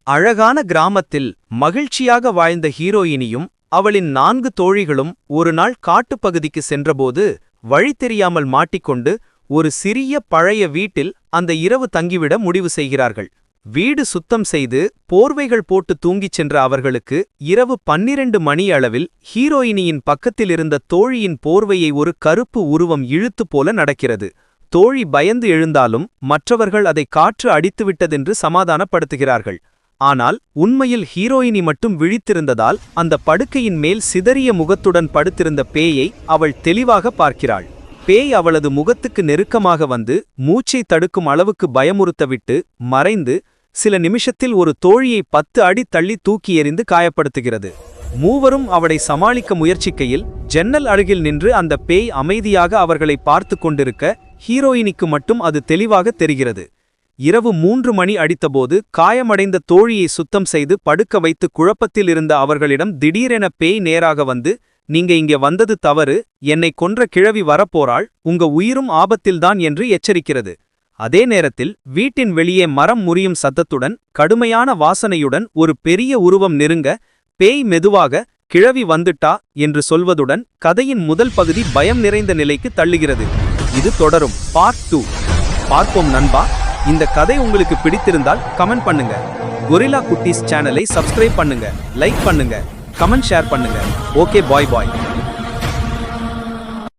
அழகான கிராமத்தில் மகிழ்ச்சியாக வாழ்ந்த ஹீரோயினியும் அவளின் 4 தோழிகளும் ஒரு நாள் காட்டுப்பகுதிக்கு சென்றபோது வழி தெரியாமல் மாட்டிக்கொண்டு ஒரு சிறிய பழைய வீட்டில் அந்த இரவு தங்கிவிட முடிவு செய்கிறார்கள். வீடு சுத்தம் செய்து போர்வைகள் போட்டு தூங்கிச் சென்ற அவர்களுக்கு இரவு 12 மணி அளவில் ஹீரோயினியின் பக்கத்திலிருந்த தோழியின் போர்வையை ஒரு கருப்பு உருவம் இழுத்து போல நடக்கிறது. தோழி பயந்து எழுந்தாலும் மற்றவர்கள் அதை காற்று அடித்துவிட்டதென்று சமாதானப்படுத்துகிறார்கள். ஆனால் உண்மையில் ஹீரோயினி மட்டும் விழித்திருந்ததால் அந்த படுக்கையின் மேல் சிதறிய முகத்துடன் படுத்திருந்த பேயை அவள் தெளிவாக பார்க்கிறாள். பேய் அவளது முகத்துக்கு நெருக்கமாக வந்து மூச்சை தடுக்கும் அளவுக்கு பயமுறுத்தவிட்டு மறைந்து சில நிமிஷத்தில் ஒரு தோழியை 10 அடி தள்ளி தூக்கி எறிந்து காயப்படுத்துகிறது. மூவரும் அவளை சமாளிக்க முயற்சிக்கையில் ஜன்னல் அருகில் நின்று அந்த பேய் அமைதியாக அவர்களை பார்த்து கொண்டிருக்க ஹீரோயினிக்கு மட்டும் அது தெளிவாக தெரிகிறது. இரவு 3 மணி அடித்தபோது காயமடைந்த தோழியை சுத்தம் செய்து படுக்க வைத்து குழப்பத்தில் இருந்த அவர்களிடம் திடீரென பேய் நேராக வந்து, நீங்க இங்கே வந்தது தவறு, என்னை கொன்ற கிழவி வரப்போறாள், உங்க உயிரும் ஆபத்தில்தான் என்று எச்சரிக்கிறது. அதே நேரத்தில் வீட்டின் வெளியே மரம் முறியும் சத்தத்துடன் கடுமையான வாசனையுடன் ஒரு பெரிய உருவம் நெருங்க, பேய் மெதுவாக கிழவி வந்துட்டா என்று சொல்வதுடன் கதையின் முதல் பகுதி பயம் நிறைந்த நிலைக்கு தள்ளுகிறது. இது தொடரும். பார்ட் 2 பார்ப்போம் நண்பா. இந்த கதை உங்களுக்கு பிடித்திருந்தால் கமெண்ட் பண்ணுங்க. கொரில்லா குட்டீஸ் சேனலை சப்ஸ்கிரைப் பண்ணுங்க, லைக் பண்ணுங்க, கமெண்ட் ஷேர் பண்ணுங்க. ஓகே, பாய் பாய்.